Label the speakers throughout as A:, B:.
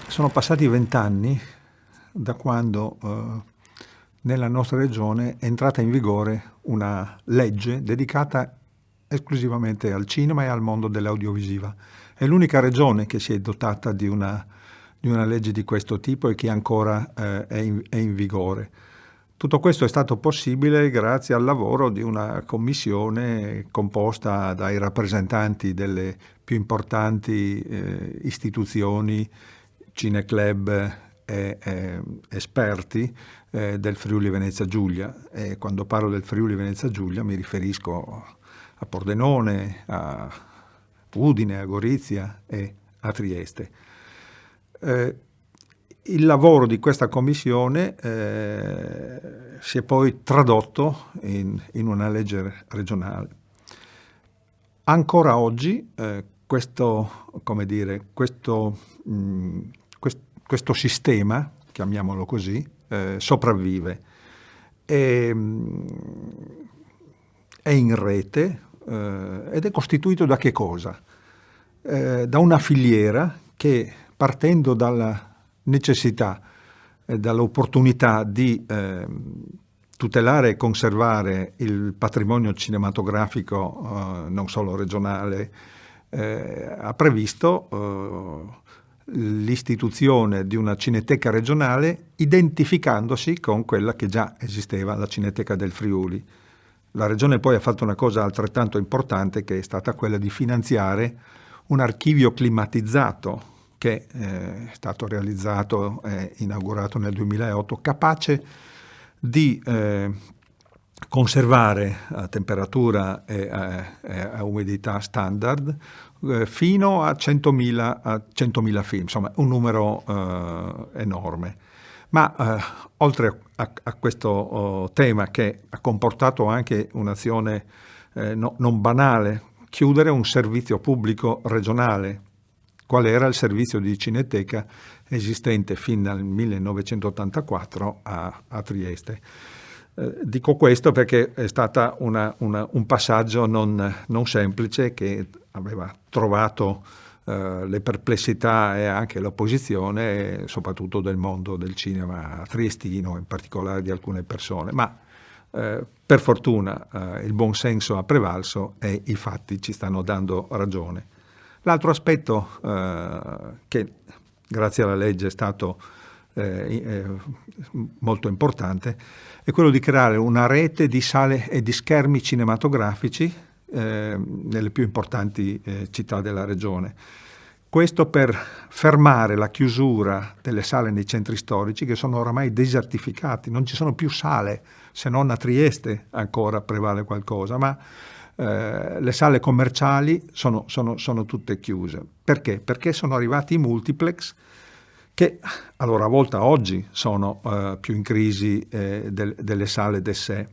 A: Sono passati 20 anni da quando nella nostra regione è entrata in vigore una legge dedicata esclusivamente al cinema e al mondo dell'audiovisiva. È l'unica regione che si è dotata di una legge di questo tipo e che ancora è in vigore. Tutto questo è stato possibile grazie al lavoro di una commissione composta dai rappresentanti delle più importanti istituzioni, cineclub e esperti del Friuli Venezia Giulia. E quando parlo del Friuli Venezia Giulia mi riferisco a Pordenone, a Udine, a Gorizia e a Trieste. Il lavoro di questa commissione si è poi tradotto in una legge regionale. Ancora oggi questo sistema, chiamiamolo così, sopravvive. È in rete ed è costituito da che cosa? Da una filiera che, partendo dalla necessità e dall'opportunità di tutelare e conservare il patrimonio cinematografico non solo regionale, ha previsto l'istituzione di una cineteca regionale identificandosi con quella che già esisteva, la Cineteca del Friuli. La Regione poi ha fatto una cosa altrettanto importante, che è stata quella di finanziare un archivio climatizzato che è stato realizzato e inaugurato nel 2008, capace di conservare a temperatura e a umidità standard fino a 100.000 film, insomma un numero enorme. Ma oltre a questo tema, che ha comportato anche un'azione non banale, chiudere un servizio pubblico regionale, qual era il servizio di cineteca esistente fin dal 1984 a Trieste. Dico questo perché è stato un passaggio non semplice, che aveva trovato le perplessità e anche l'opposizione, soprattutto del mondo del cinema triestino, in particolare di alcune persone. Ma per fortuna il buon senso ha prevalso e i fatti ci stanno dando ragione. L'altro aspetto che grazie alla legge è stato molto importante è quello di creare una rete di sale e di schermi cinematografici nelle più importanti città della regione. Questo per fermare la chiusura delle sale nei centri storici, che sono oramai desertificati, non ci sono più sale, se non a Trieste ancora prevale qualcosa, ma le sale commerciali sono tutte chiuse. Perché? Perché sono arrivati i multiplex, che a loro volta oggi sono più in crisi delle sale d'essè,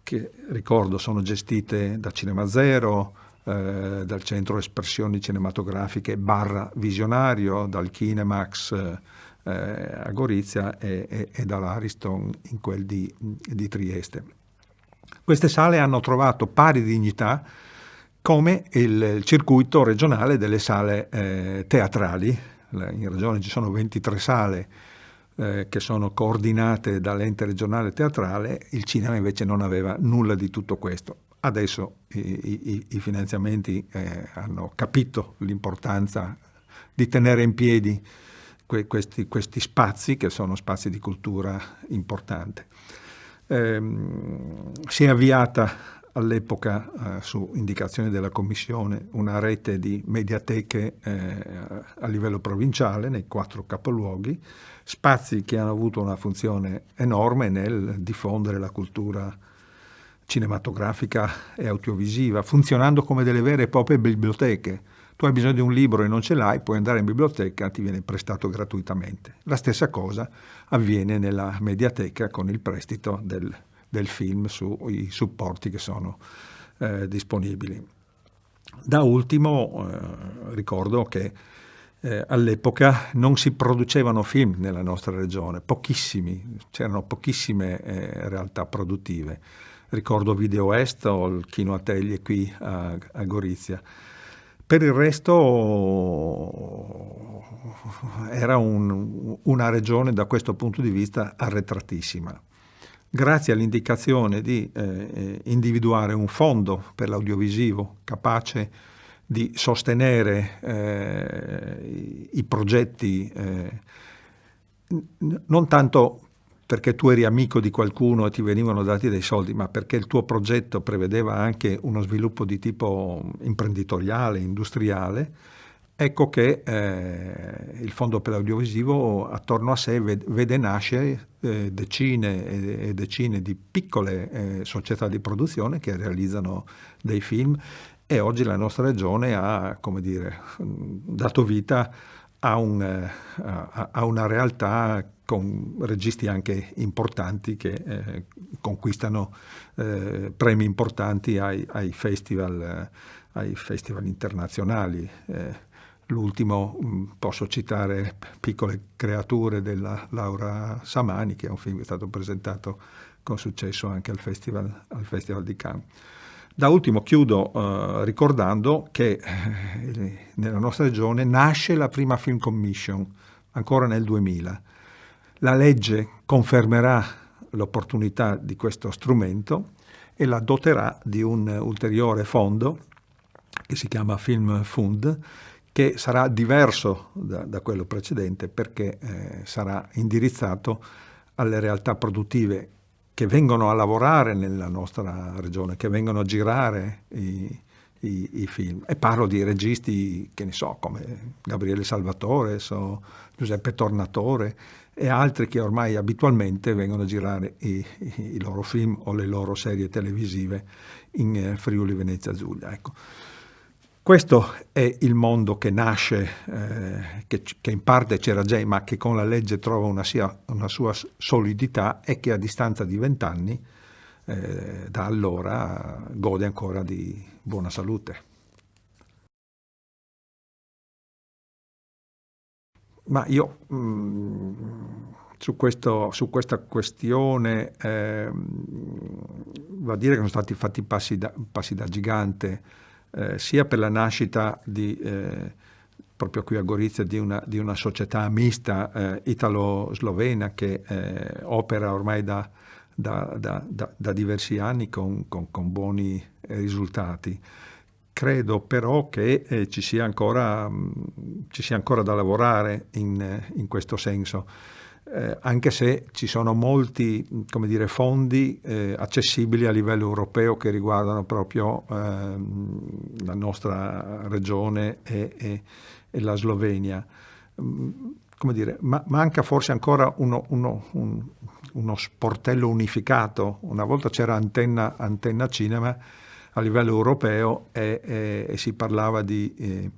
A: che ricordo sono gestite da Cinema Zero, dal Centro Espressioni Cinematografiche / Visionario, dal Kinemax a Gorizia e dall'Ariston in quel di Trieste. Queste sale hanno trovato pari dignità come il circuito regionale delle sale teatrali. In regione ci sono 23 sale che sono coordinate dall'ente regionale teatrale. Il cinema invece non aveva nulla di tutto questo. Adesso i finanziamenti hanno capito l'importanza di tenere in piedi questi spazi, che sono spazi di cultura importante. Si è avviata all'epoca, su indicazione della Commissione, una rete di mediateche a livello provinciale nei 4 capoluoghi, spazi che hanno avuto una funzione enorme nel diffondere la cultura cinematografica e audiovisiva, funzionando come delle vere e proprie biblioteche. Tu hai bisogno di un libro e non ce l'hai, puoi andare in biblioteca, ti viene prestato gratuitamente. La stessa cosa avviene nella mediateca con il prestito del film sui supporti che sono disponibili. Da ultimo ricordo che all'epoca non si producevano film nella nostra regione, pochissimi, c'erano pochissime realtà produttive. Ricordo Video Est o il Kino Atelier qui a Gorizia. Per il resto era una regione da questo punto di vista arretratissima. Grazie all'indicazione di individuare un fondo per l'audiovisivo capace di sostenere i progetti, non tanto perché tu eri amico di qualcuno e ti venivano dati dei soldi, ma perché il tuo progetto prevedeva anche uno sviluppo di tipo imprenditoriale, industriale. Ecco che il Fondo per l'Audiovisivo attorno a sé vede nascere decine e decine di piccole società di produzione che realizzano dei film, e oggi la nostra regione ha, come dire, dato vita a una realtà con registi anche importanti che conquistano premi importanti ai festival internazionali. L'ultimo, posso citare Piccole creature della Laura Samani, che è un film che è stato presentato con successo anche al Festival di Cannes. Da ultimo chiudo ricordando che nella nostra regione nasce la prima Film Commission, ancora nel 2000. La legge confermerà l'opportunità di questo strumento e la doterà di un ulteriore fondo che si chiama Film Fund, che sarà diverso da quello precedente perché sarà indirizzato alle realtà produttive che vengono a lavorare nella nostra regione, che vengono a girare i film. E parlo di registi, che ne so, come Gabriele Salvatore, Giuseppe Tornatore e altri che ormai abitualmente vengono a girare i loro film o le loro serie televisive in Friuli Venezia Giulia. Ecco. Questo è il mondo che nasce, che in parte c'era già, ma che con la legge trova una sua solidità e che a distanza di 20 anni, da allora, gode ancora di buona salute. Ma io su questa questione va a dire che sono stati fatti passi da gigante, sia per la nascita proprio qui a Gorizia di una società mista italo-slovena che opera ormai da diversi anni con buoni risultati. Credo però che ci sia ancora da lavorare in questo senso, anche se ci sono molti, come dire, fondi accessibili a livello europeo che riguardano proprio la nostra regione e la Slovenia. Come dire, manca forse ancora uno sportello unificato. Una volta c'era Antenna Cinema a livello europeo e si parlava di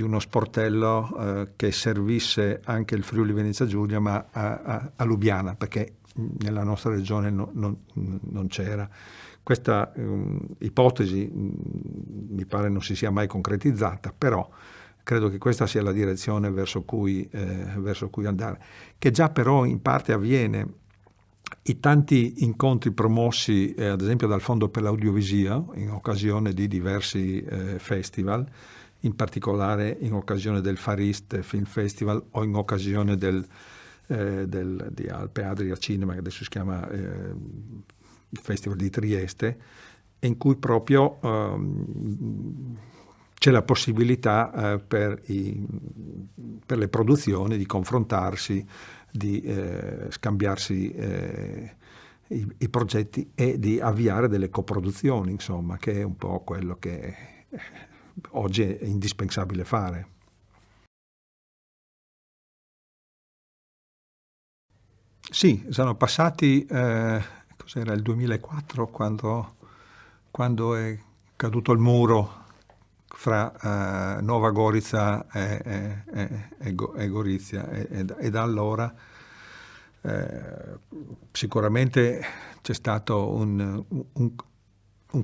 A: uno sportello che servisse anche il Friuli Venezia Giulia, ma a Lubiana, perché nella nostra regione non c'era. Questa ipotesi mi pare non si sia mai concretizzata, però credo che questa sia la direzione verso cui andare, che già però in parte avviene. I tanti incontri promossi, ad esempio dal Fondo per l'Audiovisivo, in occasione di diversi festival, in particolare in occasione del Far East Film Festival o in occasione di Alpe Adria Cinema, che adesso si chiama il Festival di Trieste, in cui proprio c'è la possibilità per le produzioni di confrontarsi, di scambiarsi i progetti e di avviare delle coproduzioni, insomma, che è un po' quello che oggi è indispensabile fare. Sì, sono passati, cos'era, il 2004, quando è caduto il muro fra Nova Gorica e Gorizia, e da allora sicuramente c'è stato un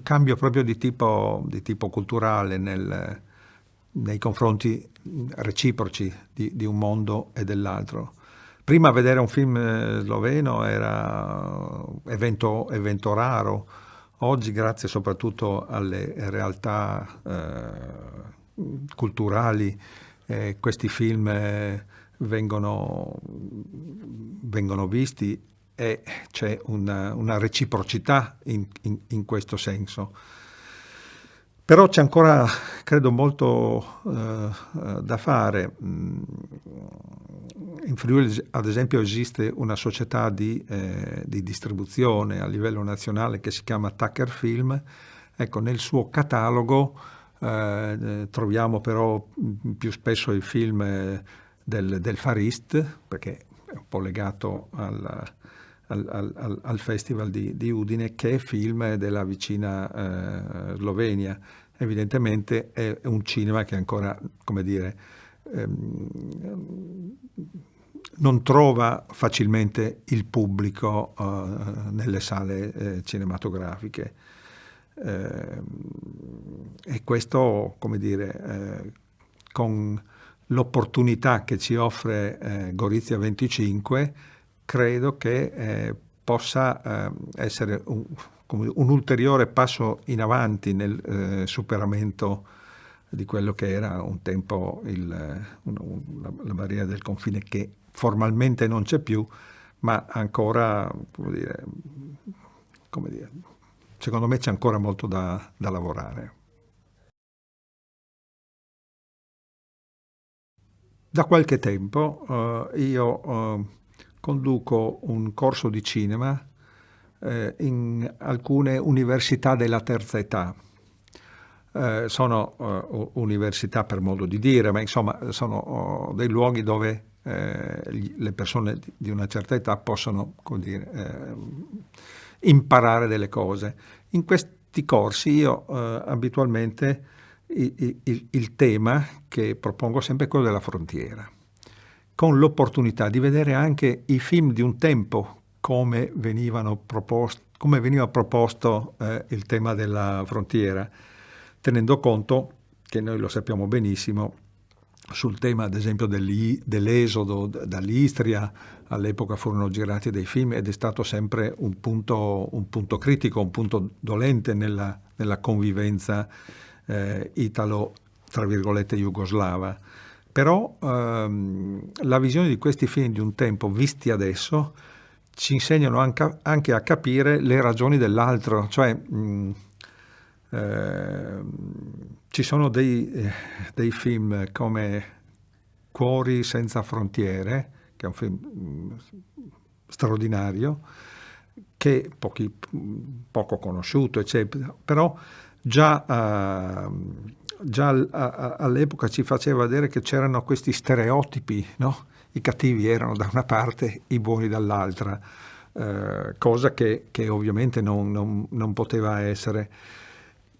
A: cambio proprio di tipo culturale nei confronti reciproci di un mondo e dell'altro. Prima vedere un film sloveno era evento raro. Oggi, grazie soprattutto alle realtà culturali, questi film vengono visti, e c'è una reciprocità in questo senso. Però c'è ancora, credo, molto da fare. In Friuli, ad esempio, esiste una società di distribuzione a livello nazionale che si chiama Tucker Film. Ecco, nel suo catalogo troviamo però più spesso i film del Far East, perché è un po' legato al Festival di Udine, che film della vicina Slovenia. Evidentemente è un cinema che ancora, come dire, non trova facilmente il pubblico nelle sale cinematografiche. E questo, come dire, con l'opportunità che ci offre Gorizia 25, credo che possa essere un ulteriore passo in avanti nel superamento di quello che era un tempo la barriera del confine, che formalmente non c'è più, ma ancora, come dire, secondo me c'è ancora molto da lavorare. Da qualche tempo io conduco un corso di cinema in alcune università della terza età. Sono università per modo di dire, ma insomma sono dei luoghi dove le persone di una certa età possono, come dire, imparare delle cose. In questi corsi io abitualmente il tema che propongo sempre è quello della frontiera, con l'opportunità di vedere anche i film di un tempo, come veniva proposto il tema della frontiera, tenendo conto che noi lo sappiamo benissimo, sul tema ad esempio dell'esodo dall'Istria, all'epoca furono girati dei film ed è stato sempre un punto critico, un punto dolente nella convivenza italo, tra virgolette, jugoslava. Però la visione di questi film di un tempo, visti adesso, ci insegnano anche a capire le ragioni dell'altro, cioè ci sono dei film come Cuori senza frontiere, che è un film straordinario, che poco conosciuto, eccetera, però già all'epoca ci faceva vedere che c'erano questi stereotipi, no? I cattivi erano da una parte, i buoni dall'altra, cosa che ovviamente non poteva essere.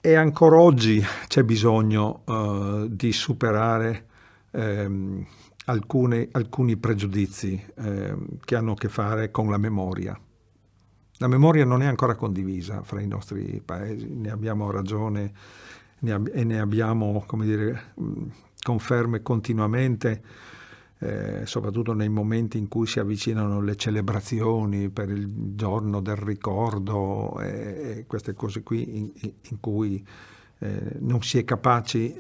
A: E ancora oggi c'è bisogno di superare alcuni pregiudizi che hanno a che fare con la memoria. La memoria non è ancora condivisa fra i nostri paesi, ne abbiamo ragione e ne abbiamo, come dire, conferme continuamente, soprattutto nei momenti in cui si avvicinano le celebrazioni per il giorno del ricordo e queste cose qui in cui non si è capaci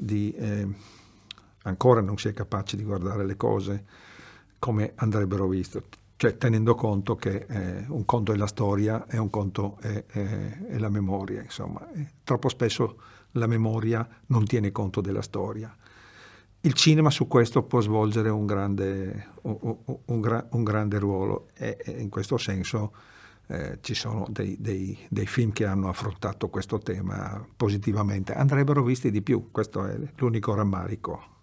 A: ancora non si è capaci di guardare le cose come andrebbero viste, cioè tenendo conto che un conto è la storia e un conto è la memoria, insomma. Troppo spesso la memoria non tiene conto della storia. Il cinema su questo può svolgere un grande ruolo e in questo senso ci sono dei film che hanno affrontato questo tema positivamente. Andrebbero visti di più, questo è l'unico rammarico.